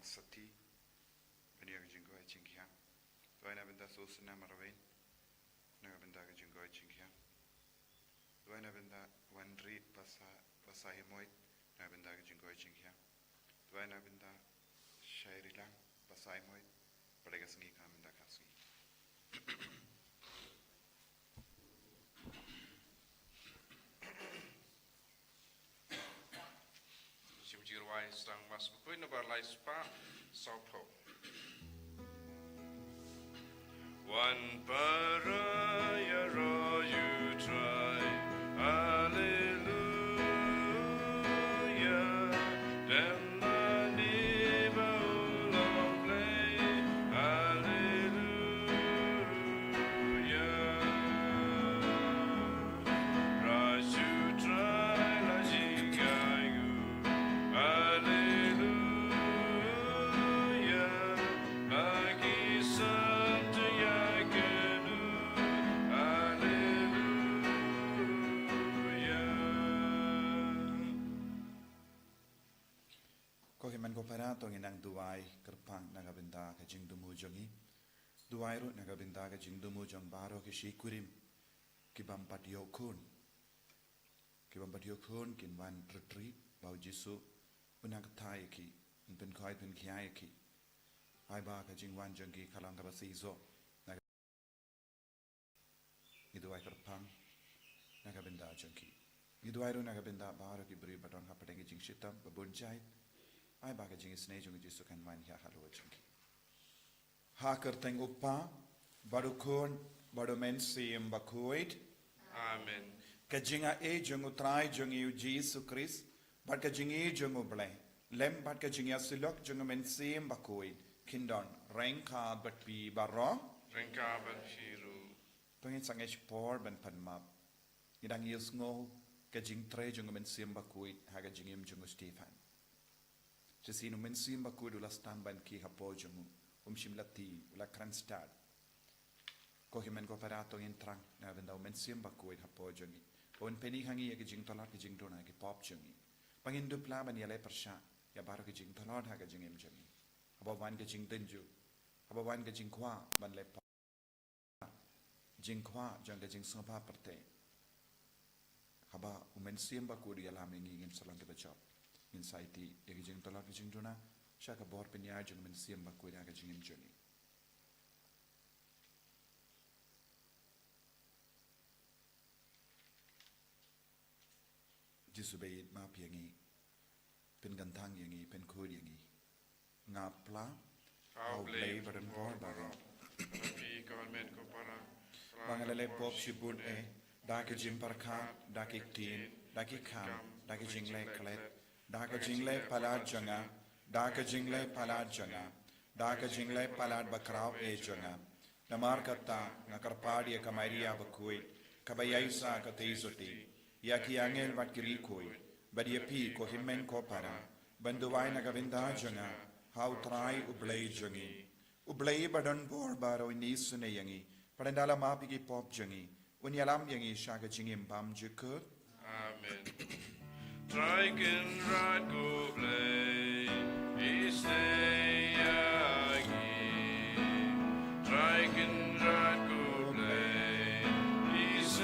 sati benia ka jingko jingkya tuaina benda susna marwain naga benda ka jingko jingkya tuaina benda one read pasa himoit naga benda ka jingko jingkya tuaina benda syairi lang pasa himoit pada ka sengi ka benda ka sengi Jirwai sang mas pui na barlai spa saupo. One paraya ro you try, hallelujah. Then the neighbor will play, hallelujah. Rise you try la jingayu. Ko himan ko para to nginang duai kerpang naga benda ka jingdumu jongi duai ru naga benda ka jingdumu jong baro ki shikurim ki bampat yokun kin wan retreat bau jisu unang thai ki pen khoi pen khiai ki ai ba ka jingwan jongi khalang ka basizo naga ni duai kerpang naga benda jongi ni duai ru naga benda baro ki bri baton ka patengi jing shitam babun jai ai ba ka jing snei jong jisu kan man ya halo jongi ha kerteng uppa barukon badomen sim bakuit Amen. ka jinga e jong utrai jong yu jisu Christ bat ka jingi jong ublai lem bat ka jinga silok jong men sim bakuit kindon rengka bat pi baro Rengka Banfiru. pengin sangesh por ban panmap idang yus ngo ka jing tre jong men sim bakuit ha ka jingim jong Stefan Jasino men sim bakuit ulas tamban ki hapo jong shimlati ula kranstad ko himen ko parato in trang na benda men sim bakuit hapo jongi on peni hangi ya jing tolat ki jing dona ki pop jongi pangin du pla ban yale persha ya bar ki jing tolat ha ka jing em jongi aba wan ki jing tenju aba wan ki jing kwa ban le jing kwa jang ka jing sopa perte haba men sim bakuit ya lam ngi ngin salang ke bachop insighti ya ki jing tolat ki jing dona shaka bor penya jong men sim bakuit ha ka jing em jongi Jisubayit ma piangi pen gantang yangi pen kod yangi ngapla au play badan bor baro Tapi government ko para. bangalale pop shibun e dake jim parkha dake tin dake kham dake jingle klet dake jingle palad janga dake jingle palad janga dake jingle palad bakrao e janga namar katta nakarpadi kamaria bakui kabayaisa katezoti Yaki angel wat kiri koi, badi api ko himen ko para, banduwai na gavinda janga, how try ublay jangi, ublay badan bor baro ni sune yangi, padandala mapigi pop jangi, unyalam yangi shaka jingim bam jukut. Amen. Triken right go play, is yagi. Triken right go play, is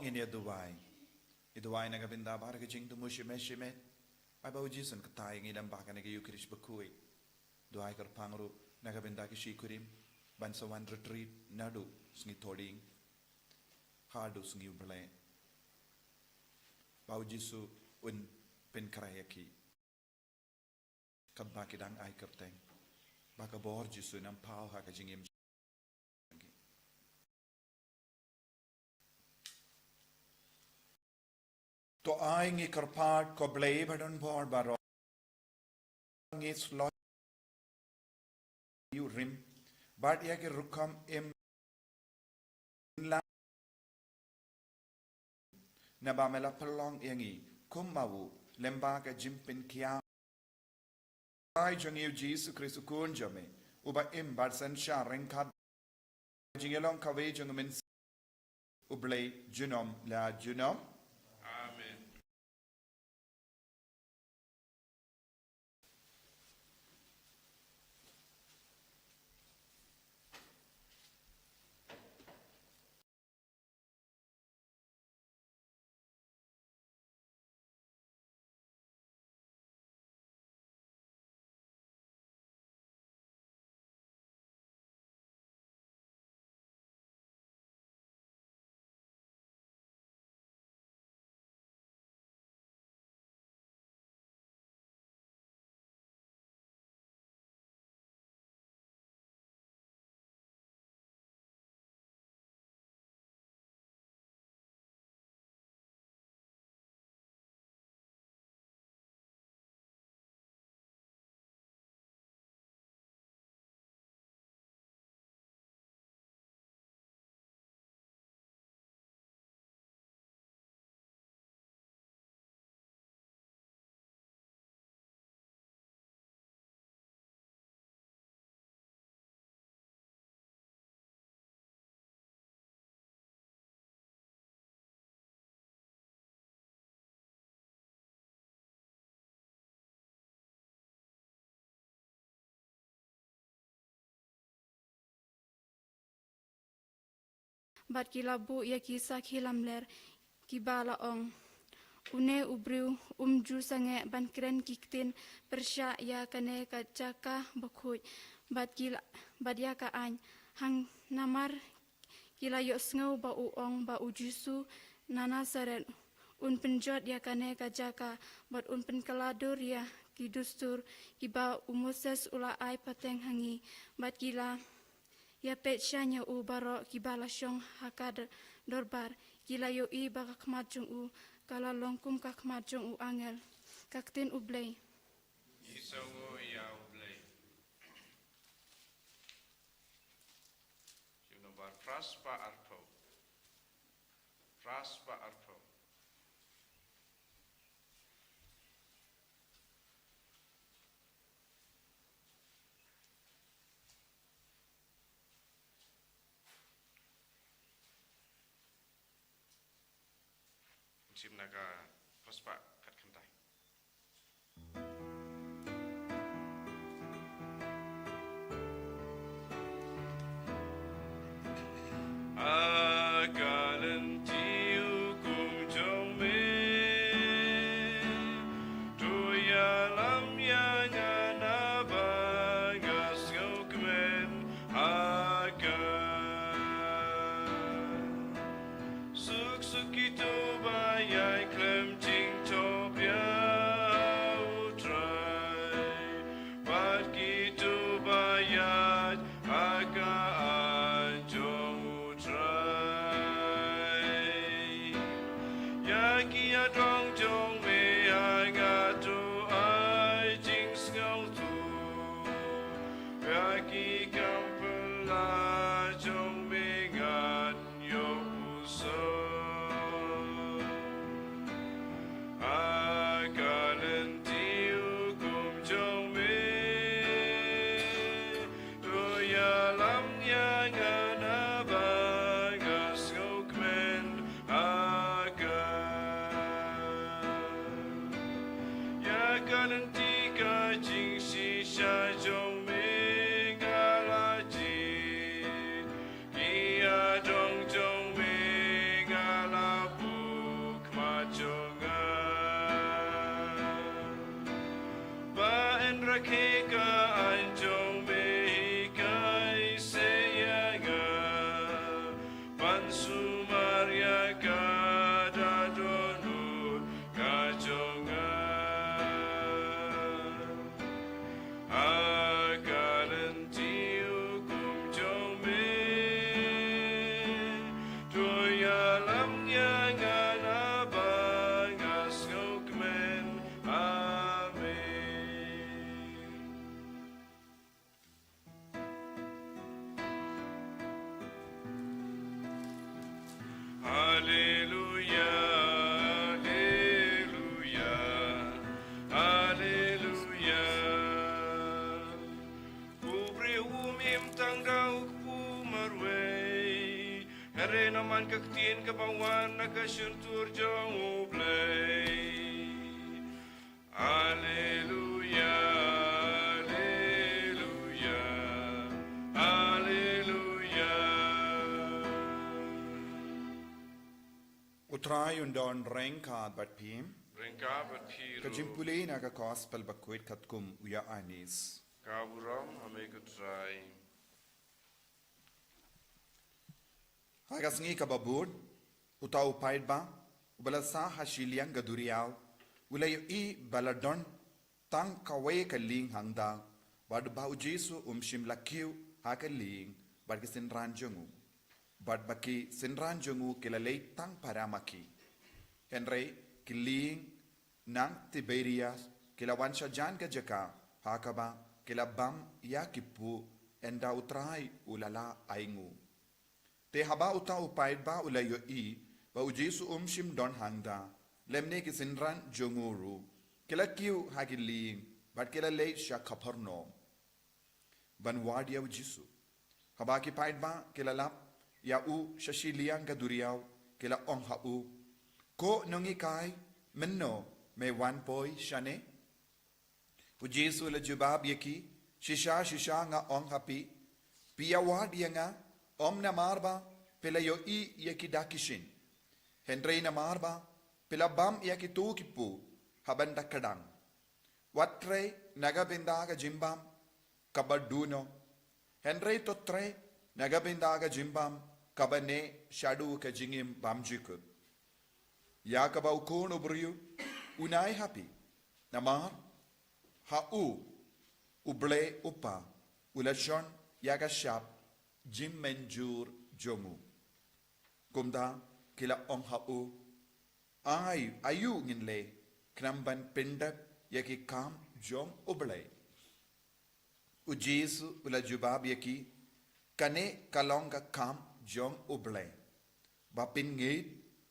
ini Duwai na gabinda bar ka jing tumu shime ai bau jison ka tai ngi dam ba ka ne yu krish bakui Duwai kar pangru na gabinda ki shikurim ban sa wan retreat nadu sngi toding hadu sngi uble bau jisu un pen krayaki kabba kidang ai kapteng baka bor jisu nam pau ha ka jingim to ai ngi karpat ko blei badon bor baro ngi slo you rim but ya ke rukam em la na ba mela pelong yangi kumawu lemba ka jimpin kia ai jangiu jisu kristu kun jame uba im bar san sha renkat jingelong kawe jangamin ublei junom la junom Amen. Bat kilabu ya kisah kilamler kibala ong une ubriu ju sange ban kren kiktin persya ya kane kacaka bakhuj bat ya ka an hang namar kila yo sngo ba u ong ba u jusu nana saren penjot ya kane kajaka bat penkaladur ya kidustur kiba umoses ula ai pateng hangi bat kila ya petsyanya u baro kibala syong hakad dorbar kila yo i baka kemajung u kala longkum ka kemajung u angel kaktin u blay Isawo ya ublay. Yunobar praspa arpo. Praspa arpo. Naga praspa kat kantai. Akalan tiu kum jome tu ya lam ya ngana bagas ngukmen akan suk suk itu bayai klem jing topia utrai bat kitu bayat aga anjong utrai ya kia dong jong me aga tu ai jing skau tu ya ki kampela jong me ngan yo uso akalan tiu kum jong me tu ya lam ya ngana bagas ngukmen akan ya kalan tika jing si sha jong me ngalaji kia dong jong me ngalabuk majongan ba en rakhe ka anjong me kai se yanga pan sumaria ka dadonut ka jongan ban kaktin kabawan nakasyuntur jong ublay. Alleluia, Alleluia, Alleluia. Utray undon rengka bat pim. Ringka berpiru. Kajimpuli na ka gospel bakwit katkum uya anis. Kaburam hame kutray. Hagas ngi kababud, utaw paid ba, ubalasa hasiliang gaduriaw, ulayo I baladon, tang kaway kaling hangda, bad ba ujisu umshim lakiw hakaling, bad kisinran jongu, bad baki sinran jongu kilalay tang paramaki. Henry, kiling nang Tiberias, kilawan siya dyan ka jaka, hakaba, kilabam yakipu, enda utray ulala aingu. Te haba uta upaid ba ulayo I, ba ujisu umshim don hangda, lemne ki sinran jonguru, kila kiu hagiling, bat kila lay siya kaparno. Ban wadia ujisu. Haba ki paid ba kila lap, ya u shashiliang gaduriaw, kila ong hau. Ko nungi kai, menno, me wan poi shane. Ujisu la jubab yaki, shisha nga ong hapi, pia wadia nga, Om na marba pela yo I yakidakishin. Henry na marba pela bam yakitukipu habanda kadang. Watre nagabindaga jimbam kabaduno. Henry totre nagabindaga jimbam kabane shadu ka jingim bamjikut. Yakabaw kuno briyu unay happy. Namar hau uble upa ulashon yakashap Jim menjur jomu. Kumda kila ong hau ay ayu nginle knamban pindap yaki kam jom ublay. Ujisu ula jubab yaki kane kalonga kam jom ublay. Bapin ngid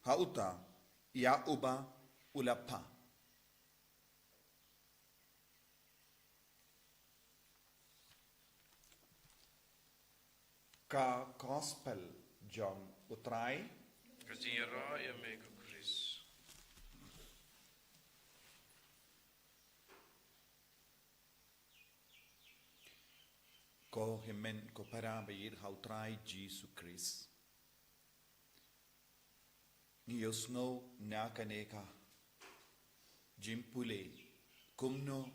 hauta ya uba ulapa. Ka gospel John utray Kazira ya meko Chris. ko himen ko para bayir hautray Jesus Christ. Ngiyos ngo na kaneka jimpule kumno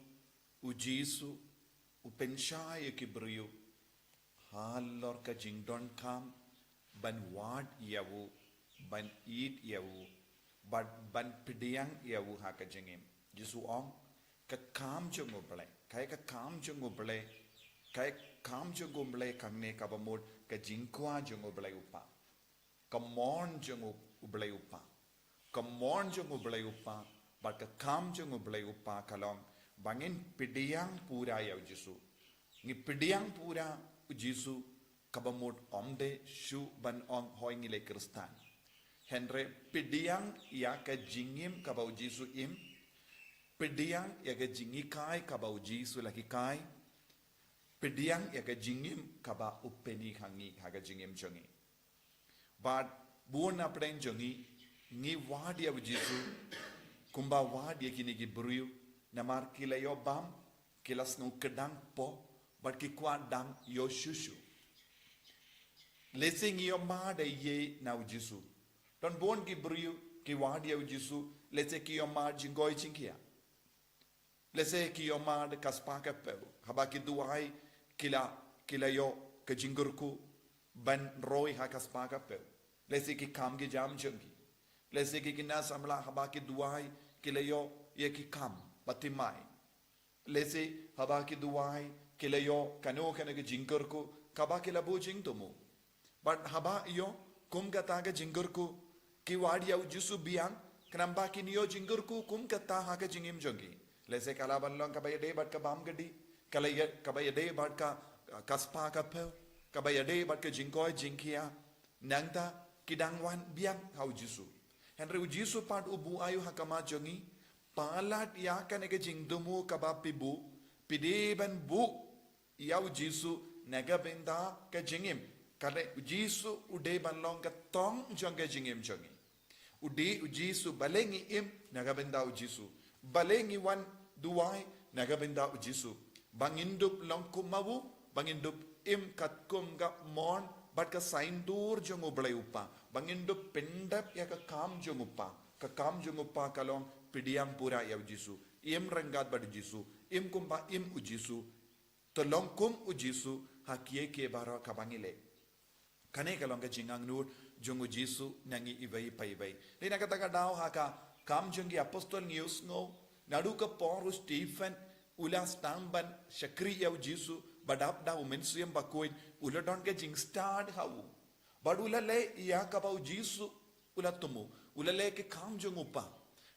ujisu upenshay kibriyo halor ka jingdon kam ban wad yawu ban eat yawu ban pidiyang yawu ha ka jingim jisu ong ka kam jungo ble kai ka kam jungo ble kai kam jungo ble kangne ka bamod ka jingkwa jungo ble upa ka mon jungo ble upa ka mon jungo ble upa ba ka kam jungo ble upa kalong bangin pidiyang pura yaw jisu ngi pidiyang pura Jisu kabamod omde shu ban ong hoingile kristan. Henry pidiang ya ka jingim kabau Jisu im. Pidiang ya ka jingikai kabau Jisu laki kai. Pidiang ya ka jingim kaba upeni hangi haga jingim jongi. But buon na pren jongi ngi wadia Jisu kumba wadia kini ki bruyu namar kila yo bam kilas no kedang po but ki kwa dang yo shushu. Lesing yo ma de ye na Jisu. Don bon ki briu ki wadi ya Jisu. Lese ki yo ma jingoi chinkia. Lese ki yo ma de kaspaka peu. Haba ki duai kila yo ka jingurku ban roi ha kaspaka peu. Lese ki kam ki jam jungi. Lese ki kina samla haba ki duai kila yo ye ki kam batimai. Lese haba ki duai kila yo kano kana ke jingkar ko kaba kila bo jing tumu but haba yo kum kata ke jingkar ko ki wadi au Jisu biang kanamba ki niyo jingkar ko kum kata ha ke jingim jongi lese kala banlong kabaya de bat ka bam gadi kabaya de bat ka kaspa ka pe kabaya de bat ka jingkoi jingkia nangta kidangwan biang hau Jisu Henry Jisu pat ubu ayu hakama jongi palat ya kana ke jingdumu kaba pibu pidiban bu Yaw Jisu nagabenda ka jingim Karena Jisu udah banlong ke tong jongga jingim jongi. Udah Jisu balengi im naga benda Jisu. Balengi wan duai naga benda Jisu. Bangindup longkum mawu, bangindup im kat kum ga mon bat ka saindur jong ublay upa. Bangindup pendap ya ka kam jong upa. Ka kam jong upa kalong pidiam pura ya Jisu. Im renggat bad Jisu. Im kumpa im Jisu. Tolong kum Jisu hakie ke bara kabangile. Kane kalong ka jingang nur jongu Jisu nangi ibai paibai. Ni nakataka daw haka kam jongi apostol news ngo nadu ka poru Stephen ulas tamban syakri yaw Jisu badap daw mensuyam bakoin uladon ka jing start hau. Badula le iya ka bau Jisu ulatumu ulale ke kam jongu pa.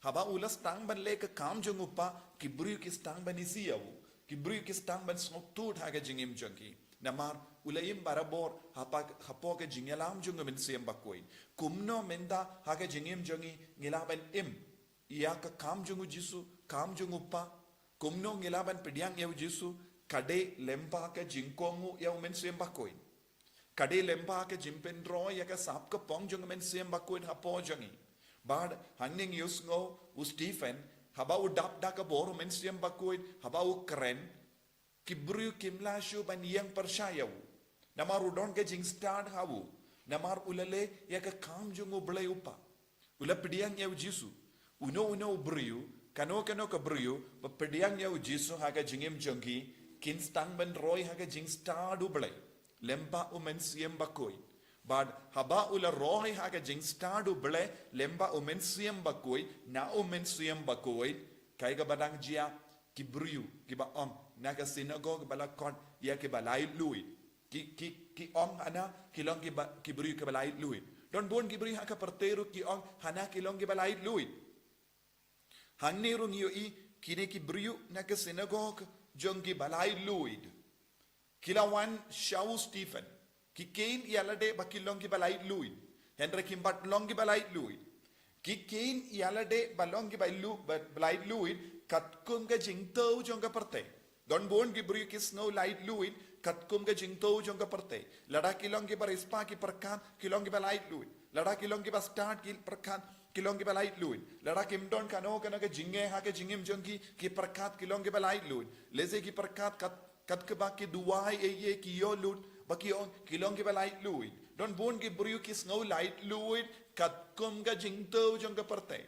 Haba ulas tamban le ka kam jongu pa kibru ki tamban isi yaw. Kibru ki tamban snotut haga jingim jongi. Namar ulayim barabor hapo ke jingelam junga min siyam bakoin kumno menda hake jingim jongi ngilaban im iya ka kam jungu Jisu kam jungu pa kumno ngilaban pidyang yaw Jisu kade lempa ke jingkongu yaw min siyam bakoin kade lempa ke jimpen ro ya ka sap ka pong junga min siyam bakoin hapo jongi bad hangning yus ngo u Stephen haba u dap da ka bor min siyam bakoin haba u kren kibru kimlashu ban yang persyayaw namar udon ke jing start hawu namar ulale ya ka kam jungu blay upa ula pidiang yaw Jisu uno ubriu kano ka briu pa pidiang yaw Jisu haga jingim jongi kin stang ban roy haga jing start ublay lemba umen siem bakoy bad haba ula roy haga jing start ublay lemba umen siem bakoy na umen siem bakoy kay ga badang jia kibriu kiba naga synagogue bala kon ya ke balai lui ki ana kilong ki bri ke balai lui don bon ki bri ha ka perteru ki hana kilong ki balai lui hangni rung yo I kine ki briu naga synagogue jong ki balai lui kilawan shau Stephen ki kein yalade bakilong ki balai lui henry kimbat long ki balai lui ki kein yalade balong ki balai lui katkum ga jingto jong ka perte Don bon ki bri ki snow light luid kat kum ga jingto jong ka parte lada kilong ki bar ispa ki perkan kilong ki light luid lada kilong ki start ki perkan kilong ki light luid lada kim don kano kana ga jinge ha ke jingim jong ki perkat kilong ki light luid leze ki perkat kat ke ba ki duai ye ki yo lud ba ki on kilong ki light luid don bon ki bri ki snow light luid kat kum ga jingto jong ka parte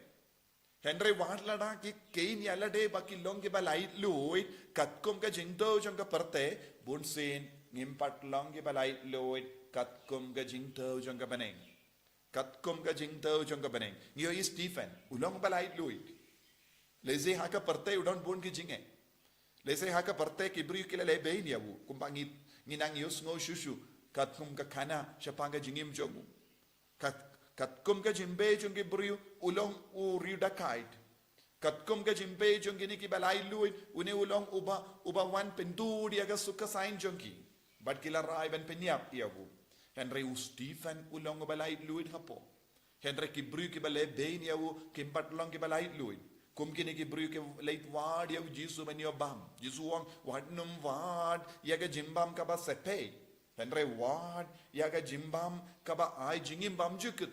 Henry Watt lada ki kein yalade baki long ki balai luid katkum ka jingto jong ka parte bun sin ngimpat long ki balai luid katkum ka jingto jong ka baneng katkum ka jingto jong ka baneng ngiyo I Stephen ulong balai luid leze ha ka parte udon bun ki jinge leze ha ka parte ki bri ki le bein yawu kumpangi nginang yus ngo shushu katkum ka kana shapanga jingim jogu Katkum ka jimbe jong ki briu ulong u riudakait. Katkum ka jimbe jong ki ki balai luid une ulong uba wan pentu dia ka suka sain jong ki. Bat kila rai ban penyap iawu. Henry u Stephen ulong balai luid hapo. Henry ki briu ki balai bein iawu kimpat long ki balai luid. Kum kini ki briu ki leit wad iawu Jisu ban yo bam. Jisu wang wadnum wad yaga jimbam ka ba sepe. Henry wad yaga jimbam ka ba ai jingim bam jukut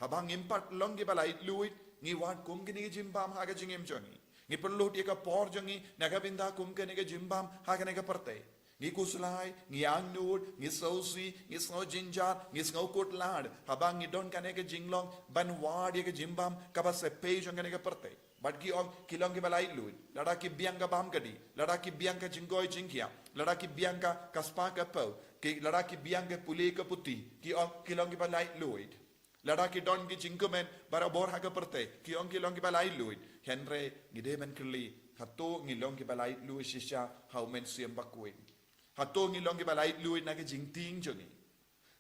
habang impat long ki balai luid ngi wat kum kini jimbam haga jingim jongi ngi perlu dia ka por jongi naga binda kum kini jimbam haga naga parte ngi kuslai ngi angnur ngi sausi ngi snow jinjar ngi snow kot lad habang ngi don kane ke jinglong ban wad dia ka jimbam ka ba sepe jongi naga parte bat ki on kilong ki balai luid lada ki biang ka bam kadi lada ki biang ka jinggoy jingkia lada ki biang ka kaspa ka pau ki lada ki biang ka puli ka puti ki on kilong ki balai luid lada ki don ki jingkumen bara bor ha ka parte ki on kilong ki balai luid henry ngide men kli hato ngilong ki balai luid shisha how men siem bakuin hato ngilong ki balai luid na ka jingting jongi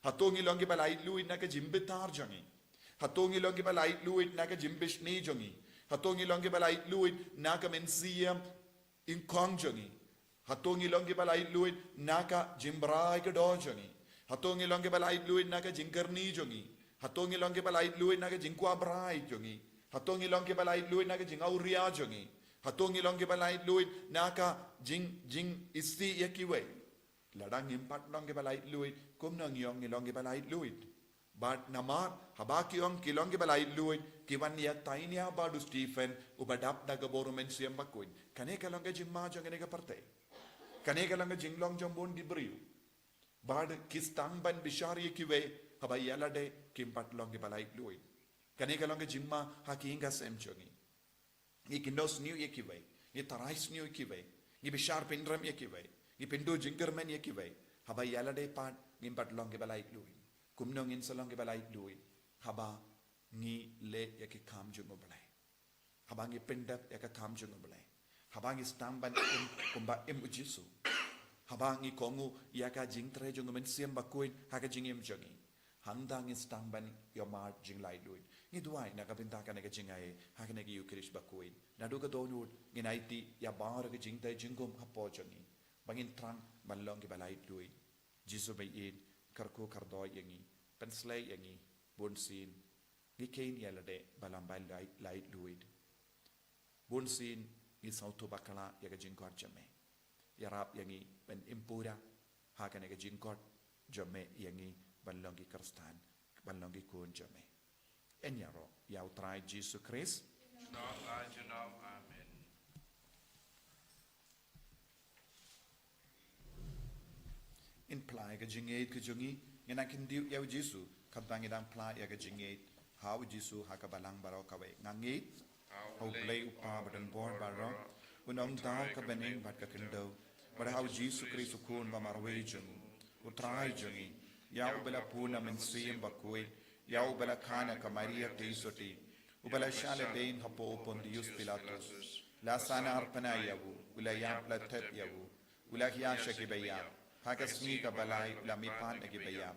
hato ngilong ki balai luid na ka jimbitar jongi hato ngilong ki balai luid na ka jimbishni jongi hato ngilong ki balai luid na ka men siem in kong jongi hato ngilong ki balai luid na ka jimbrai ka do jongi hato ngilong ki balai luid na ka jingkarni jongi hato ngilong ki balai luid na ka jingkwa brai jongi hato ngilong ki balai luid na ka jingauria jongi hato ngilong ki balai luid na ka jing isi yakiwe ladang impat long ke balait luit kum nang yong ni long ke balait luit bat namat habaki yong ki long ke balait luit ki wan ya tainia badu Stephen ubadap na gaboru men siam bakuin kane ka long ke jimma jong ne ka parte kane ka long ke jinglong jong bon di briu bad kistang ban bishari ki we habai yala de kimpat long ke balait luit kane ka long ke jimma hakinga sem jongi ni kindos new ye ki we ni tarais new ki we ni bishar pindram ye ki we ni pindu jingermen ye ki we habai yala de pat ngimpat long ke balait luit kumnong in salong ke balait luit haba ngi le ya ki kam jungo balai haba ngi pendap ya ka kam jungo balai haba ngi stamban kumba ujisu haba ngi kongu ya ka jingtre jungo men siam bakuin ha ka jingim jongi handang ngi stamban yo mar jing lai luit ngi duai na ka pinta ka na ka jingai ha ka na ki yukrish bakuin na do ka donut ngi naiti ya bar ka jingtai jingum hapo jongi bangin trang balong ke balai luit jisu bai in karko kardoi yangi penslay yangi bonsin ni kain yalade balam bai lai luid bonsin ni sauto bakala yaga jingkot jame yarap yangi ben impura hakane ga jingkot jame yangi balongi karstan balongi kun jame enyaro yau trai Jesus Christ Not like you know, amen. in plai ga jingate ka jungi ngena kin diu yau jisu kadang idang plai ya ga jingate how jisu hakabalang baro kawe ngangi how play upa badan born baro unong dau ka bening bat ka kindo but how jisu Christ kun ba marwe jung utrai jungi yau bela puna men sim bakoi yau bela khana ka maria teisoti ubala shale bein hapo pondius pilatus la sana arpana yawu ula ya platep yawu ula ya shakibayam Hagasni ka balay lamipan na gibayam.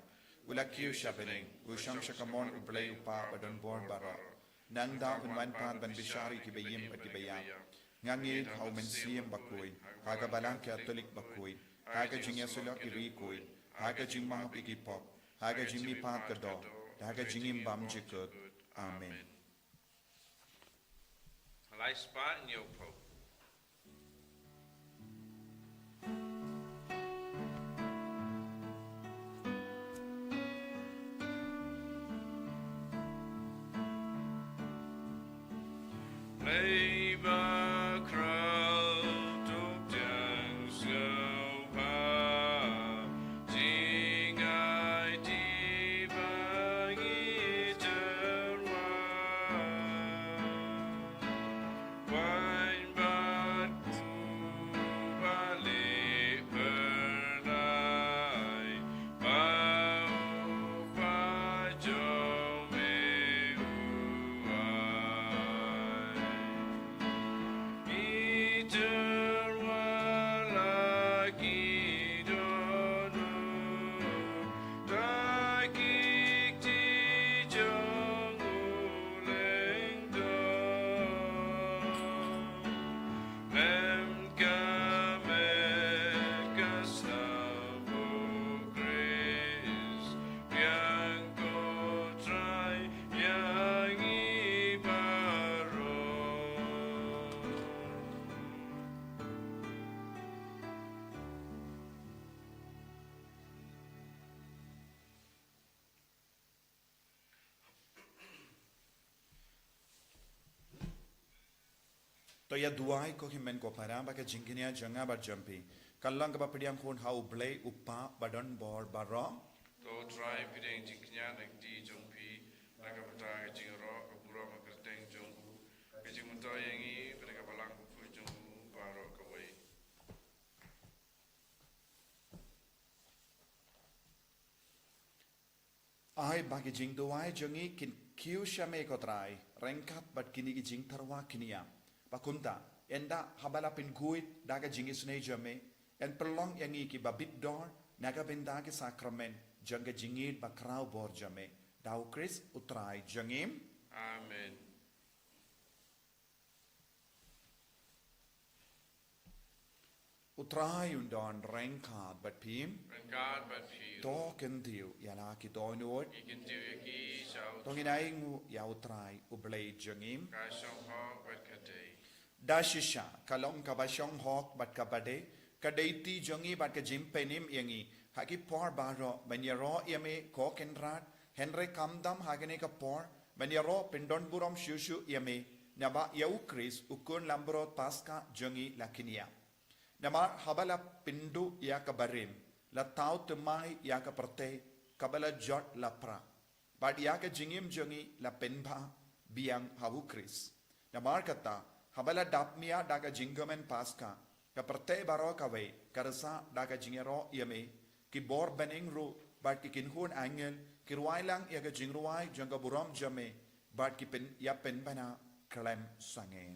Ula kiyo siya bening. Usang siya kamon ublay upa badon born bara. Nang da unwan pan ban bishari gibayim at gibayam. Ngangit hau mensiyem bakuy. Haga balang kaya tulik bakuy. Haga jingya sulok irikoy. Haga jing mga pikipop. Haga jingmi pat kado. Haga jingim bam jikot. Amen. Halai spa in your po. Labor crowd of young so jing I divang wine but bali pernai bau pajo me To ya duai ko himen ko paramba ka jinginia janga bar jampi. Kallang ka papidiam kon hau blay upa badon bor barong. To try pideng jingknya nang di jongpi naga pata jingro aburo makerteng jongku kejing muta yangi mereka balang ku jongku baro kawai. Ai bagi jing duai jongi kin kiu shame ko trai rengkat bat kini ki jing tarwa kiniam. Pakunta enda habala pin guit daga jingis nei jame en perlong yangi ki babit dor naga benda ke sakramen janga jingit bakrau bor jame dau Chris utrai jangim Amen. utrai undon rengkat bat pim And God but few. to kentiu yala ki donut You can do yaki shout. tonginaingu ya utrai ublay jangim Kashong ho but kate. Dashisha kalong kabasyong hok bat kabade Kadaiti jongi bat ke jim penim yangi. Haki por baro banyaro yame ko kenrat Henry kamdam hagene ka por banyaro pindon burom shushu yame naba yau Chris ukun lambro paska jongi lakinia. Nama habala pindu ya ka barim la tau temai ya ka perte kabala jot la pra. Bad ya ka jingim jongi la penba biang hawu Chris. Nama kata habala dapmia daga jingamen paska ka perte baro kawe karasa daga jingero yame ki bor bening ru bat ki kinhun angel ki ruai lang ya ka jingruai janga buram jame bat ki pen ya pen bana klem sangen.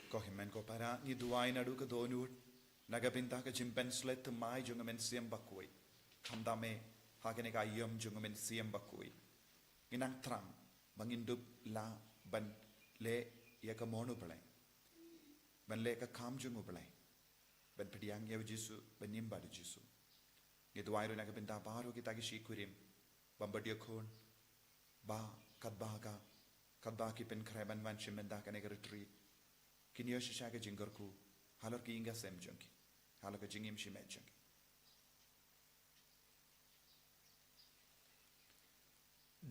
Kohimen ko para ni duai na du ka donut nagabinta ka jimpen slet mai jungamen siam bakui kamdame hagene ka yom jungamen siam bakui ginang trang bangindup la ban le ya ka monu blai ban le ka kam jungu blai ban pediang ya jisu ban nimba de jisu ni duai ro nagabinta baru kita ki shikurim bambadia khon ba kadba ki pen khreban van shimenda ka ne retreat Kini yo shisha ke jingorku halor ki inga sem junki halor ke jingim shimet junki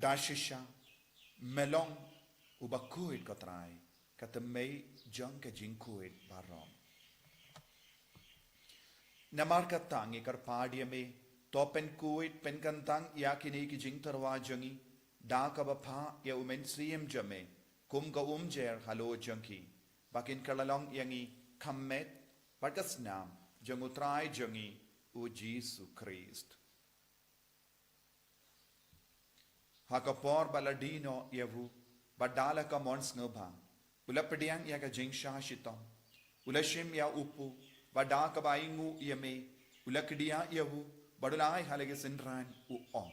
da shisha melong ubakuit katrai katamei jang ke jingkuit barom namar katang ikar paadiame topen kuit pen kantang yakini ki jing tarwa jungi da kabapha ya umen siem jame kum ka umjer halo junki Bakin kalalong yangi kammet bagas nam jangutrai jangi u Jesu Christ. Hakapor baladino yavu badala ka mons ngba ulapediang ya ka jingsha shitom ulashim ya upu badaka baingu yame ulakdia yavu badulai halage sinran u on.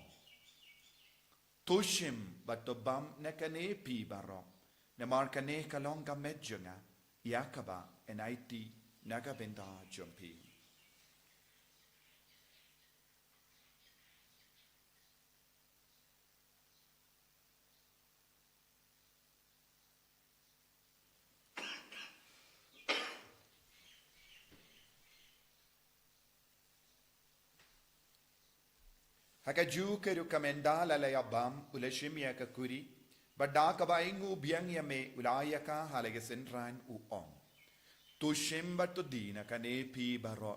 Tushim batobam nekane pi barok Namarkane kalong gamet junga yakaba enaiti nagabenda jumpi. Hakaju kerukamenda lalayabam ulashim yakakuri Badaka baingu biang yame ulayaka halage senran uong. Tu shimba tu dina kane pi baro.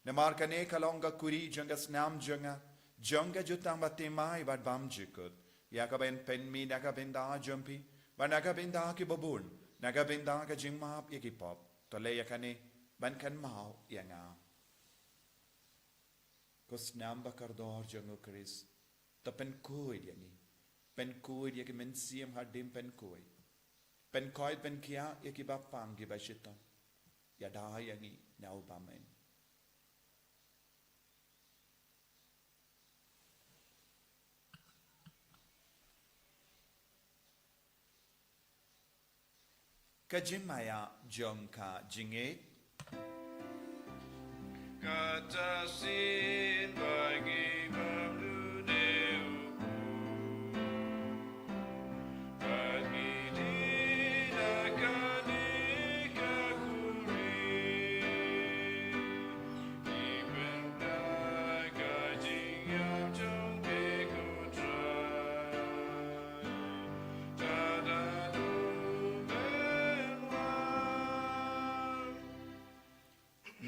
Namar kane kalonga kuri janga snam janga jutang batimai bad bam jikut. Yakaben penmi nakabenda jumpi. Banakabenda ki babun. Nakabenda ka jingmap yakipop. Tolaya kane ban kan mau yanga. Kosnam bakardor jango Chris. Tapen kuid yani. Pen kuid yaki men siam hadim pen kuid. Pen koid pen kia yaki bapang gibashita. Yada yangi nau bamen. Kajimaya jongka jinget. Katasin bagi mamluneu. Try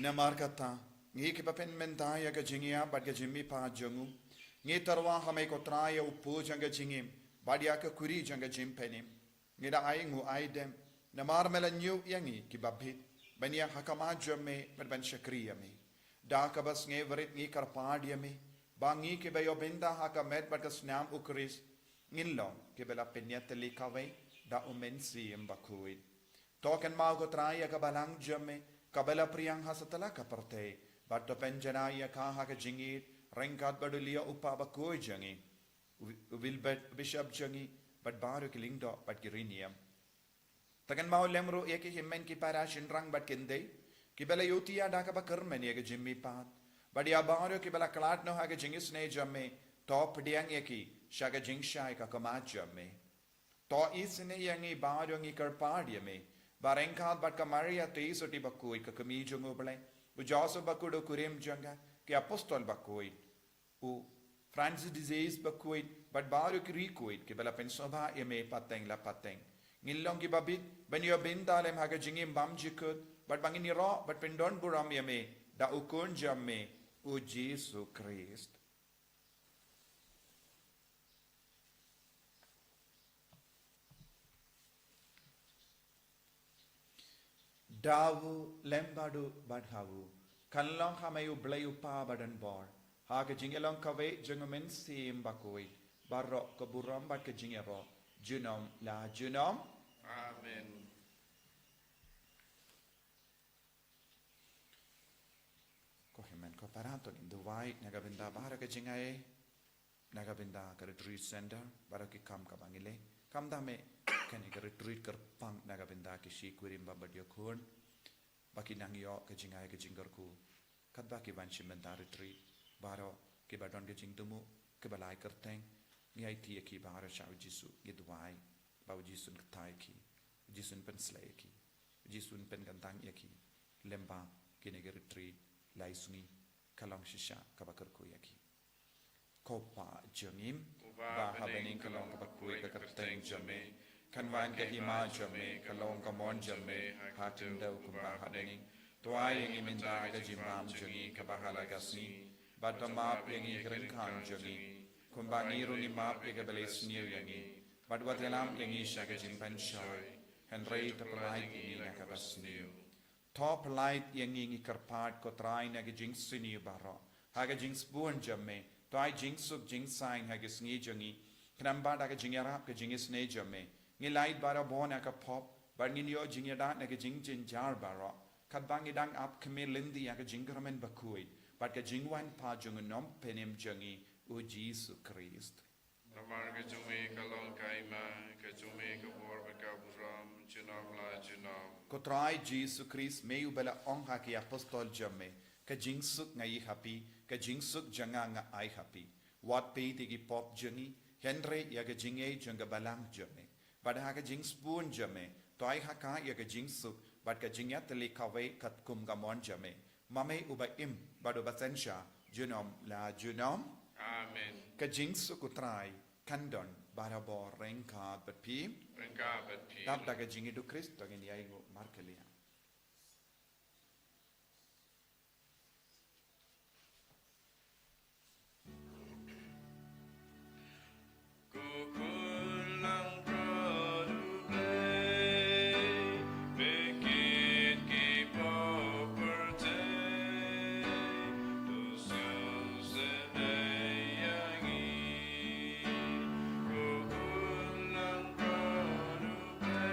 Ina markata, ngi ke papen mentaya ke jingia bad ke jimmi pa jongu. Ngi tarwa hame ko traya upu janga jingim, badia ke kuri janga jimpenim. Ngi da ai ngu aidem, na marmela nyu yangi ki babit, bania hakama jome ben shakriya me. Da ka bas ngi verit ngi karpadia me, bangi ke bayo benda hakamet bad ke snam ukris, ngilong ke bela penyateli kawe, da umensi mbakuit. Token mau ko traya ka balang jome, kabela priyang hasatala ka parte, bato penjanaya ka haka jingit, rengkat badulia upa bakoi jangi, wilbet bishop jangi, bat baru kilingdo bat giriniam. Takan mau lemru eki himmen ki parashin rang bat kinde, kibela yutia da ka bakermen yega jimmi pat, bat ya baru kibela klat no haka jingis ne jamme, top diang eki, shaga jingshai ka kamat jamme. To isine yangi baru ngi karpadia me, barengkat bat kamaria te isoti bakui ka kami jungu bale u jaso bakudo kurim janga ke apostol bakui u Francis disease bakui bat baru kiri kuit ke bala pensoba eme pateng la pateng ngilong ki babit banyo bindalem haga jingim bam jikut bat bangini ro bat pendon buram eme da ukun jamme u Jesu Christ. Dawu lembadu badhawu kanlong hamayu blayu pa badan bor haga jingelong kawe jengumen sim bakui barro keburam bat ke jingero junom la junom Amen. ko himen ko parato in the white nagabinda bara ke jingae nagabinda ka retreat center bara ki kam ka bangile kam dame kani ka retreat kar pang nagabinda ki shikurim babadio khon baki nangyo ke jingae ke jingar ku kat baki vanshi menta retreat baro ke badon ke jingtumu ke balai kerteng ngai ti ki bara shau jisu gidwai bau jisun ktai ki jisun pen slay ki jisun pen gantang yaki lemba kini ke retreat laisungi kalang shisha kabakar ku yaki kopa jangim ba habening kalong kabakui ka kerteng jame kanwan ka hima jame kalong ka mon jame hatin daw kumba habening tuay ang iminda ka jimam jangi kabahala gasni badamap yang ikren khan jangi kumba ngiru ni map ka beles niyo yangi badwat galam yang isha ka jimpan shoy henry tapalay ni nakabasniyo top light yang ingi karpat ko try na jing sini baro haga jing spoon jamme toy jing suk jing sign haga sngi jangi knamba da jing yarap ka jing sne jamme ngi light bara bona ka pop bar ngi yo jing yada na jing jin jar baro kat bangi dang up kme lindi ya jing gramen bakui bat ka jing wan pa jung nom penem jangi o Jesus Christ Namar ke jume kalong kaima ke jume ke bor ka buram junam la junam. ko try Jesus Christ meu bela ong ha ki apostol jamme ka jing suk ngai happy ka jing suk janga nga ai happy wat pe ti ki pop jangi henry ya ka jing e janga balang jamme bad ha ka jing spoon jamme toy ha ka ya ka jing suk bad ka jing ya tele ka we kat kum ga mon jamme mame uba im bado batensha junom la junom Amen. ka jing suk ko try kandon barabo renka bat pi Rengka bet tap da ka jing du Christ to ngi ai go markelia Kukulang produble, bikin kipo perte, tusus sedayangi. Kukulang produble,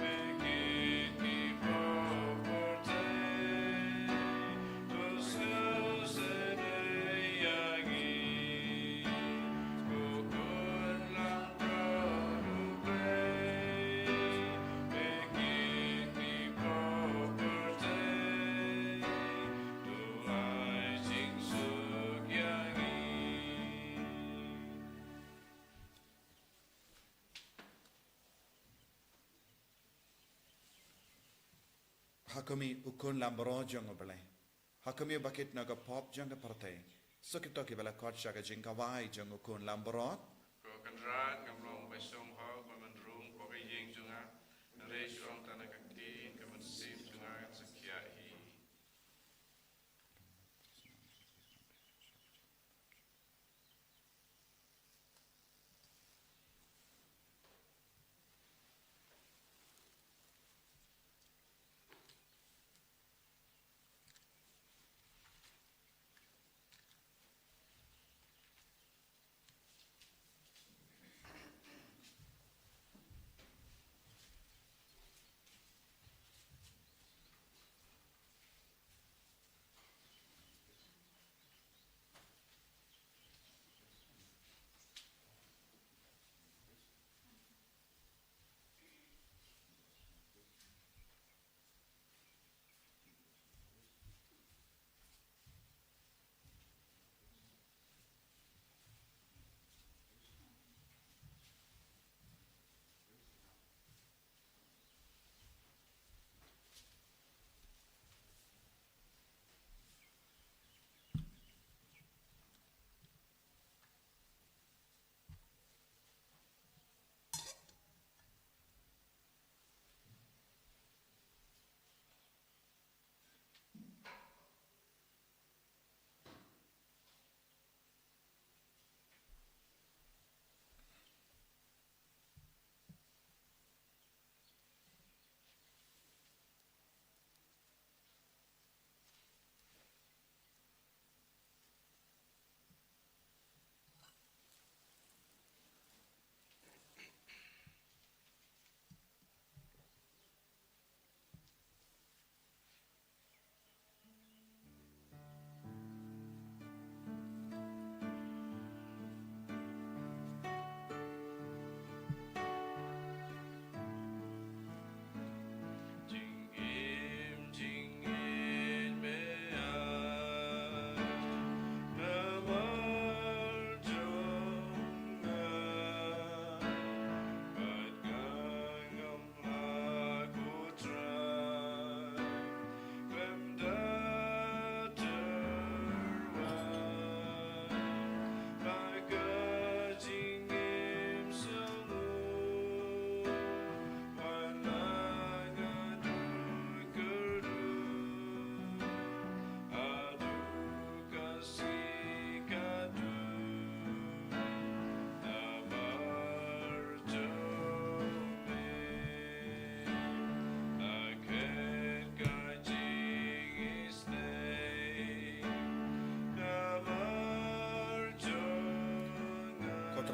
bikin kipo perte, tusus sedayangi. Hakumi ukun lambro jang obale hakumi bakit naga pop jang parte sokito ki bala kot shaga jinga wai jang ukun lambro Kanrat ngamlong besong hau mamandrung pokai yeng junga nare shong tanah kakti kaman sip junga sakya hi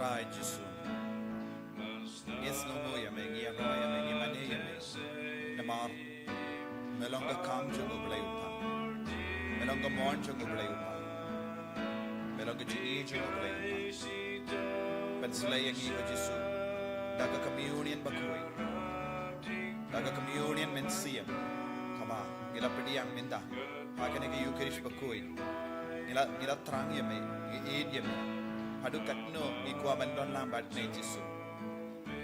trai Jesu. Yes no mo ya me ngia no ya me ngia mane ya me. Namar melonga kam jungo blai upa. Melonga mon jungo blai upa. Melonga jini jungo blai upa. Penslay yang iba Jesu. Daga communion bakoi. Daga communion mensiam. Kama ngila pediang minda. Hakane ke Eucharist bakoi. Ngila terang ya me. Eid ya me. Hadu katno ikwa bandon lambat ne Jesu.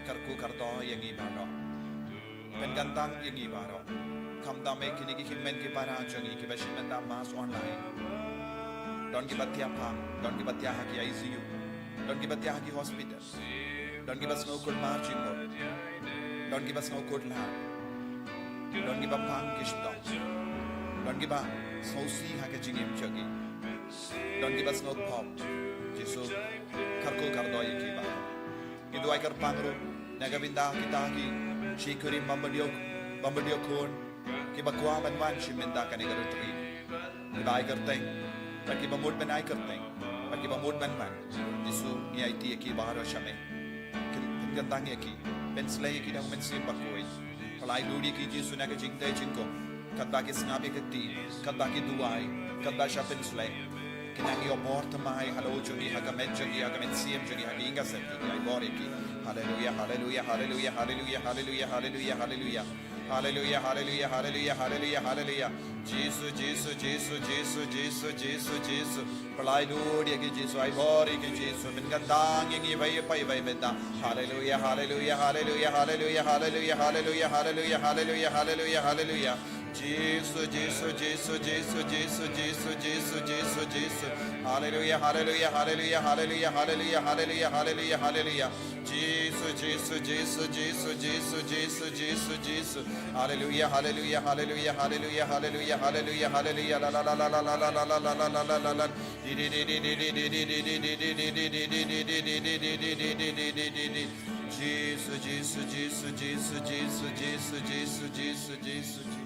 Karku karto yang ibaro. Pengantang yang ibaro. Kamda me kini ki himmen ki para jangi ki bashin menda mas online. Don ki batia pam, don ki batia haki ICU. Don't give us the hospital. Don't give us no good marching board. Don't give us no good land. Don't give us pankish dog. Don't give us no sea hackaging him chuggy. Don't give us no pop. Jesus, Karko Kardoy Kiba. Idu I Karpangro, Nagavinda Kitaki, Shikuri Bambadio Korn, Kibakwam and Manchiminda Kanigar tree. The Iker thing, Takibamud Ben Iker thing. Bagi bamud man Jesu ni IT ki baharo shame gandang ki penslay ki dang mensim bakoi palai ludi ki Jesu na ka jingtai jingko kanda ki snabi ka ti kanda ki duai kanda sha penslay kinang yo morta mai halo jogi hagamen sim jogi haginga senti ai bori ki hallelujah hallelujah hallelujah hallelujah hallelujah hallelujah hallelujah Hallelujah, hallelujah, hallelujah, hallelujah, hallelujah. Jesus, Jesus, Jesus, Jesus, Jesus, Jesus, Jesus. Palai ludi ki Jesus, ai bori ki Jesus. Mengandang yang ibai pai bai benda. Hallelujah, hallelujah, hallelujah, hallelujah, hallelujah, hallelujah, hallelujah, hallelujah, hallelujah, hallelujah. Jesus, Jesus, Jesus, Jesus, Jesus, Jesus, Jesus, Jesus, Jesus. Hallelujah, hallelujah, hallelujah, hallelujah, hallelujah, hallelujah, hallelujah, hallelujah. Jesus, Jesus, Jesus, Jesus, Jesus, Jesus, Jesus, Jesus. Hallelujah, hallelujah, hallelujah, hallelujah, hallelujah, hallelujah, hallelujah. La la la la la la la la la la la la la. Jesus, Jesus, Jesus, Jesus, Jesus, Jesus, Jesus, Jesus, Jesus, Jesus.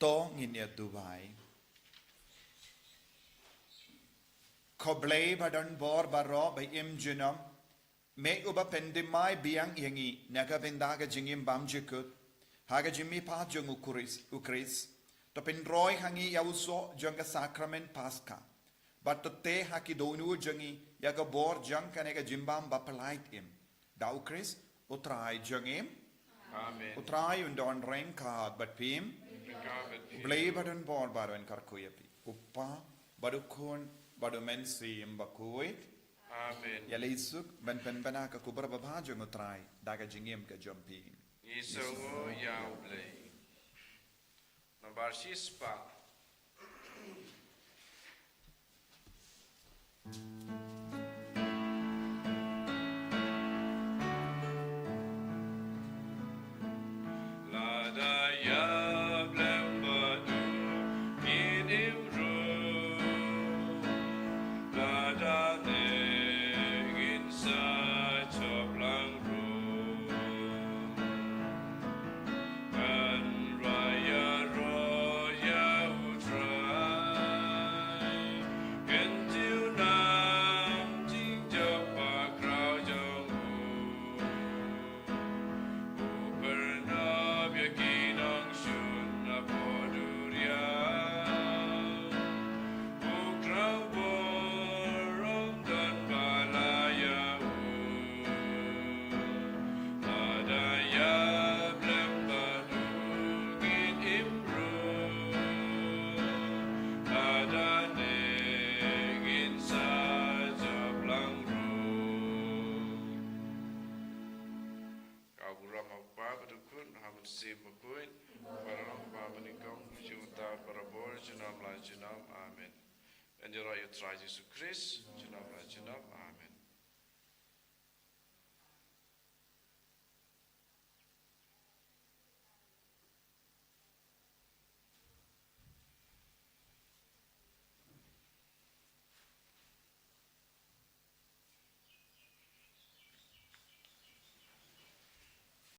To nginya Dubai. Koblei badan bor baro by imjunam. Me uba pendimai biang yangi naga vendaga jingim bamjikut. Haga jimmi pa jung ukris. To pendroi hangi yauso junga sacrament pasca. But to te haki donu jungi yaga bor jung kanega jimbam bapalait im. Da ukris utrai jungim. Amen. Utrai undon rain card but pim. Blei badan bor baro en karkuyapi. Uppa badukun badu mensi mbakui. Amen. Ya leisuk ben ka kubra babajo ngutrai daga jingim ka jompi. Yisongo yaublei. Nombar shispa. Amen. En je raadt je Jesus Christus, je naam, amen.